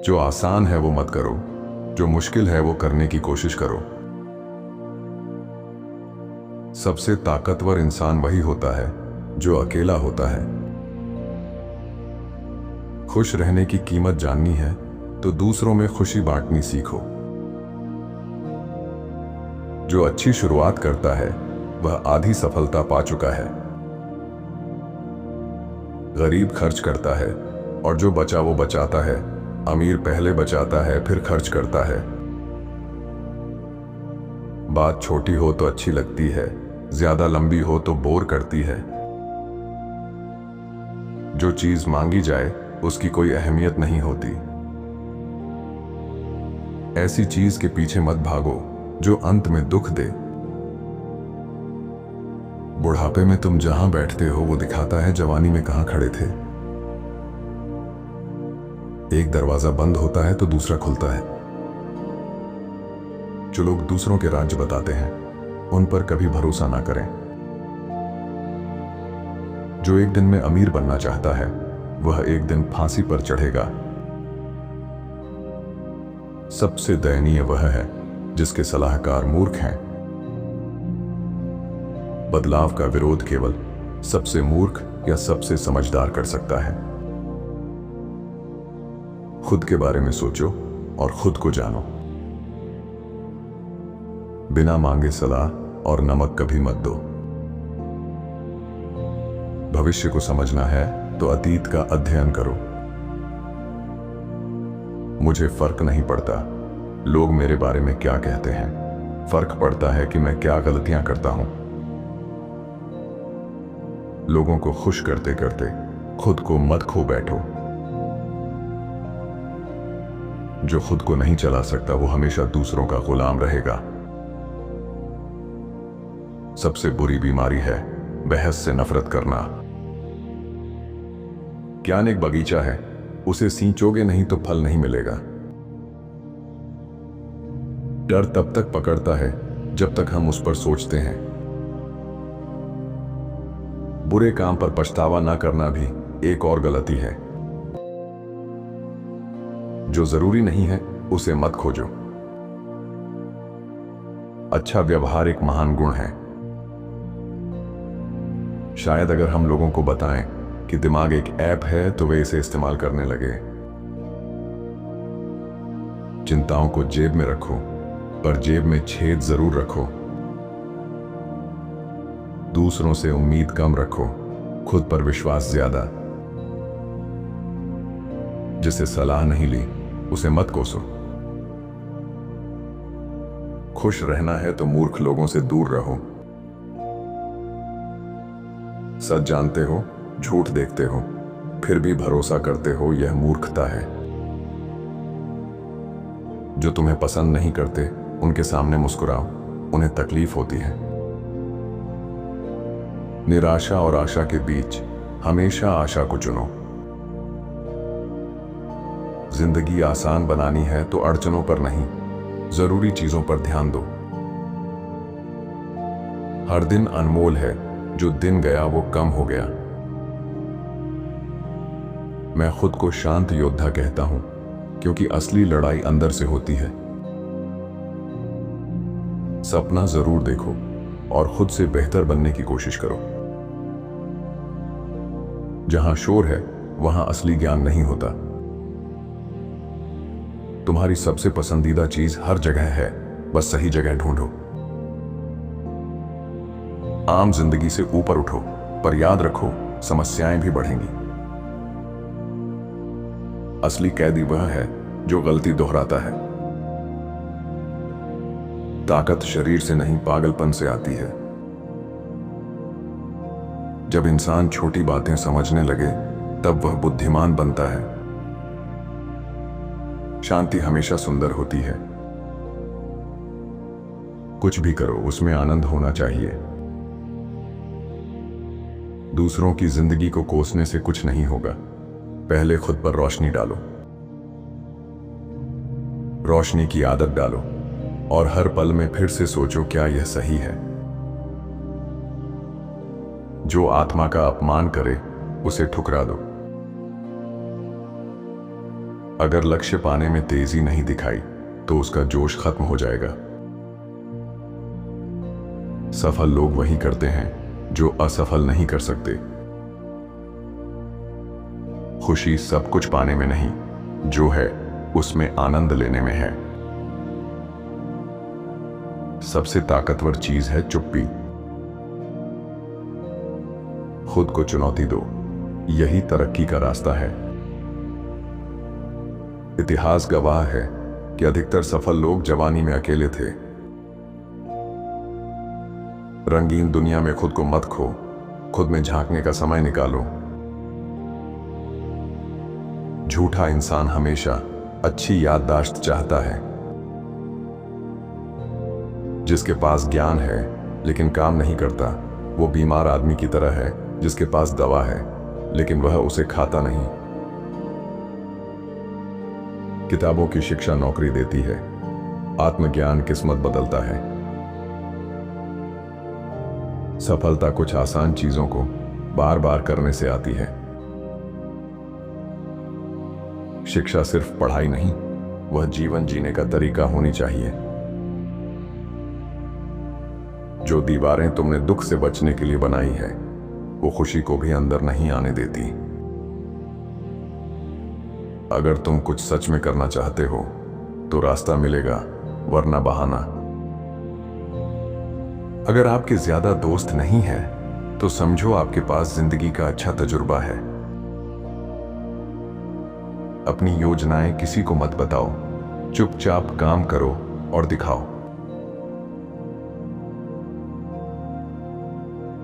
जो आसान है वो मत करो, जो मुश्किल है वो करने की कोशिश करो। सबसे ताकतवर इंसान वही होता है जो अकेला होता है। खुश रहने की कीमत जाननी है तो दूसरों में खुशी बांटनी सीखो। जो अच्छी शुरुआत करता है वह आधी सफलता पा चुका है। गरीब खर्च करता है और जो बचा वो बचाता है। अमीर पहले बचाता है फिर खर्च करता है। बात छोटी हो तो अच्छी लगती है, ज्यादा लंबी हो तो बोर करती है। जो चीज मांगी जाए उसकी कोई अहमियत नहीं होती। ऐसी चीज के पीछे मत भागो जो अंत में दुख दे। बुढ़ापे में तुम जहां बैठते हो वो दिखाता है जवानी में कहां खड़े थे। एक दरवाजा बंद होता है तो दूसरा खुलता है। जो लोग दूसरों के राज्य बताते हैं उन पर कभी भरोसा ना करें। जो एक दिन में अमीर बनना चाहता है वह एक दिन फांसी पर चढ़ेगा। सबसे दयनीय वह है जिसके सलाहकार मूर्ख हैं। बदलाव का विरोध केवल सबसे मूर्ख या सबसे समझदार कर सकता है। खुद के बारे में सोचो और खुद को जानो। बिना मांगे सलाह और नमक कभी मत दो। भविष्य को समझना है तो अतीत का अध्ययन करो। मुझे फर्क नहीं पड़ता लोग मेरे बारे में क्या कहते हैं, फर्क पड़ता है कि मैं क्या गलतियां करता हूं। लोगों को खुश करते करते खुद को मत खो बैठो। जो खुद को नहीं चला सकता वो हमेशा दूसरों का गुलाम रहेगा। सबसे बुरी बीमारी है बहस से नफरत करना। ज्ञान एक बगीचा है, उसे सींचोगे नहीं तो फल नहीं मिलेगा। डर तब तक पकड़ता है जब तक हम उस पर सोचते हैं। बुरे काम पर पछतावा ना करना भी एक और गलती है। जो जरूरी नहीं है उसे मत खोजो। अच्छा व्यवहार एक महान गुण है। शायद अगर हम लोगों को बताएं कि दिमाग एक ऐप है तो वे इसे इस्तेमाल करने लगे। चिंताओं को जेब में रखो पर जेब में छेद जरूर रखो। दूसरों से उम्मीद कम रखो, खुद पर विश्वास ज्यादा। जिसे सलाह नहीं ली उसे मत कोसो। खुश रहना है तो मूर्ख लोगों से दूर रहो। सच जानते हो, झूठ देखते हो, फिर भी भरोसा करते हो, यह मूर्खता है। जो तुम्हें पसंद नहीं करते उनके सामने मुस्कुराओ, उन्हें तकलीफ होती है। निराशा और आशा के बीच हमेशा आशा को चुनो। जिंदगी आसान बनानी है तो अड़चनों पर नहीं, जरूरी चीजों पर ध्यान दो। हर दिन अनमोल है, जो दिन गया वो कम हो गया। मैं खुद को शांत योद्धा कहता हूं क्योंकि असली लड़ाई अंदर से होती है। सपना जरूर देखो और खुद से बेहतर बनने की कोशिश करो। जहां शोर है वहां असली ज्ञान नहीं होता। तुम्हारी सबसे पसंदीदा चीज हर जगह है, बस सही जगह ढूंढो। आम जिंदगी से ऊपर उठो, पर याद रखो समस्याएं भी बढ़ेंगी। असली कैदी वह है जो गलती दोहराता है। ताकत शरीर से नहीं पागलपन से आती है। जब इंसान छोटी बातें समझने लगे तब वह बुद्धिमान बनता है। शांति हमेशा सुंदर होती है। कुछ भी करो उसमें आनंद होना चाहिए। दूसरों की जिंदगी को कोसने से कुछ नहीं होगा, पहले खुद पर रोशनी डालो। रोशनी की आदत डालो और हर पल में फिर से सोचो क्या यह सही है। जो आत्मा का अपमान करे उसे ठुकरा दो। अगर लक्ष्य पाने में तेजी नहीं दिखाई तो उसका जोश खत्म हो जाएगा। सफल लोग वही करते हैं जो असफल नहीं कर सकते। खुशी सब कुछ पाने में नहीं, जो है उसमें आनंद लेने में है। सबसे ताकतवर चीज है चुप्पी। खुद को चुनौती दो, यही तरक्की का रास्ता है। इतिहास गवाह है कि अधिकतर सफल लोग जवानी में अकेले थे। रंगीन दुनिया में खुद को मत खो, खुद में झांकने का समय निकालो। झूठा इंसान हमेशा अच्छी याददाश्त चाहता है। जिसके पास ज्ञान है लेकिन काम नहीं करता, वो बीमार आदमी की तरह है जिसके पास दवा है लेकिन वह उसे खाता नहीं। किताबों की शिक्षा नौकरी देती है, आत्मज्ञान किस्मत बदलता है। सफलता कुछ आसान चीजों को बार बार करने से आती है। शिक्षा सिर्फ पढ़ाई नहीं, वह जीवन जीने का तरीका होनी चाहिए। जो दीवारें तुमने दुख से बचने के लिए बनाई है, वो खुशी को भी अंदर नहीं आने देती। अगर तुम कुछ सच में करना चाहते हो तो रास्ता मिलेगा, वरना बहाना। अगर आपके ज्यादा दोस्त नहीं है तो समझो आपके पास जिंदगी का अच्छा तजुर्बा है। अपनी योजनाएं किसी को मत बताओ, चुपचाप काम करो और दिखाओ।